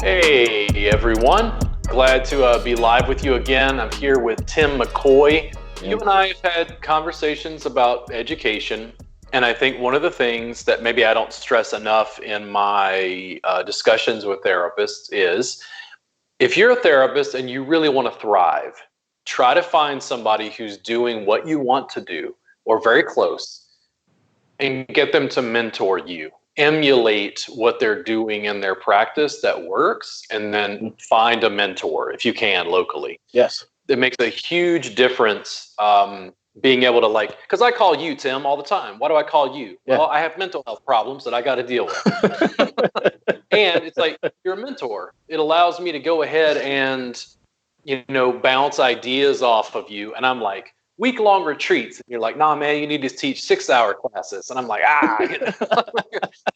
Hey everyone, glad to be live with you again. I'm here with Tim McCoy. You and I have had conversations about education, and I think one of the things that maybe I don't stress enough in my discussions with therapists is if you're a therapist and you really want to thrive, try to find somebody who's doing what you want to do or very close and get them to mentor you. Emulate what they're doing in their practice that works, and then find a mentor if you can locally. Yes. It makes a huge difference being able to, like, because I call you, Tim, all the time. Why do I call you? Yeah. Well, I have mental health problems that I got to deal with. And it's like, you're a mentor. It allows me to go ahead and, bounce ideas off of you. And I'm like, week-long retreats. And you're like, nah, man, you need to teach 6-hour classes. And I'm like,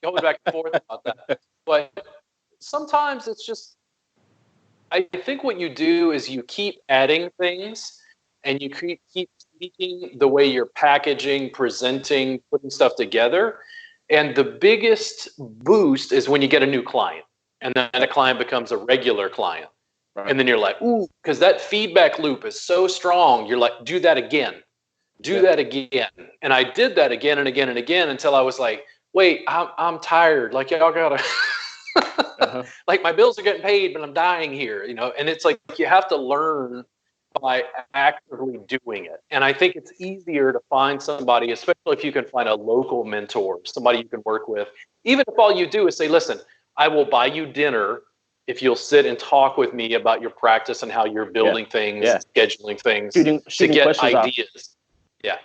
going back and forth about that. But sometimes it's just, I think what you do is you keep adding things and you keep tweaking the way you're packaging, presenting, putting stuff together. And the biggest boost is when you get a new client and then a client becomes a regular client. Right. And then you're like, ooh, because that feedback loop is so strong. You're like, do that again. Do that again. And I did that again and again and again until I was like, wait, I'm tired. Like, y'all gotta like, my bills are getting paid, but I'm dying here, and it's like, you have to learn by actively doing it. And I think it's easier to find somebody, especially if you can find a local mentor, somebody you can work with, even if all you do is say, listen, I will buy you dinner if you'll sit and talk with me about your practice and how you're building things, scheduling things, shooting to get ideas. Off. Yeah.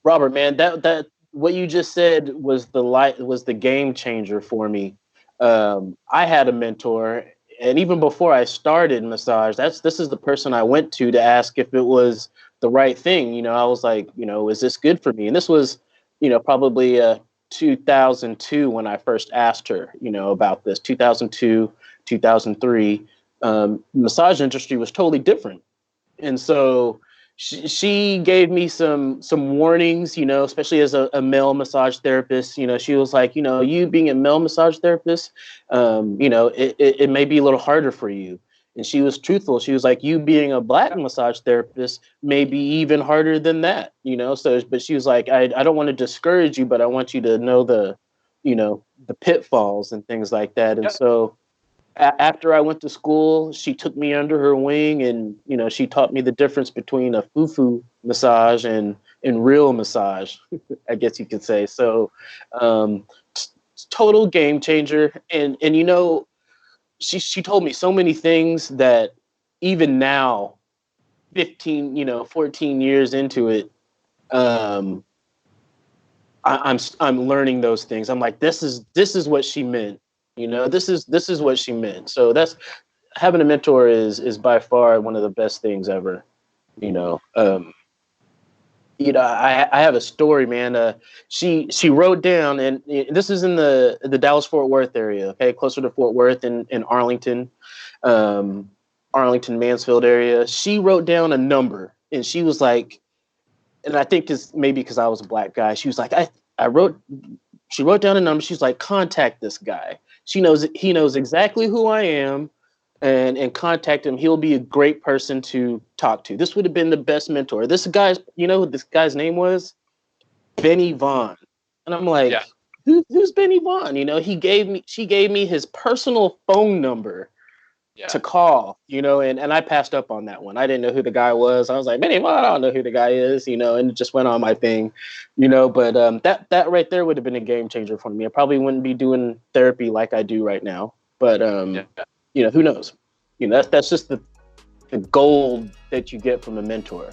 Robert, man, that what you just said was the game changer for me. I had a mentor, and even before I started massage, this is the person I went to ask if it was the right thing. I was like, is this good for me? And this was, probably 2002 when I first asked her, about this. 2002, 2003, massage industry was totally different, and so she gave me some warnings, especially as a male massage therapist. She was like, you being a male massage therapist, it may be a little harder for you. And she was truthful. She was like, you being a black massage therapist may be even harder than that, So, but she was like, I don't want to discourage you, but I want you to know the pitfalls and things like that. And so after I went to school, she took me under her wing, and she taught me the difference between a foo-foo massage and real massage, I guess you could say. So, total game changer. And she told me so many things that even now, 14 years into it, I'm learning those things. I'm like, this is what she meant. This is what she meant. So that's, having a mentor is by far one of the best things ever. I have a story, man. She wrote down, and this is in the Dallas Fort Worth area, okay, closer to Fort Worth in Arlington, Mansfield area. She wrote down a number, and she was like, and I think because I was a black guy, she was like, she wrote down a number. She's like, contact this guy. He knows exactly who I am, and contact him. He'll be a great person to talk to. This would have been the best mentor. This guy's, what this guy's name was? Benny Vaughn. And I'm like, who's Benny Vaughn? She gave me his personal phone number to call, and I passed up on that one. I didn't know who the guy was. I was like, Benny Vaughn, I don't know who the guy is, and it just went on my thing, but that right there would have been a game changer for me. I probably wouldn't be doing therapy like I do right now, but who knows? That's just the gold that you get from a mentor.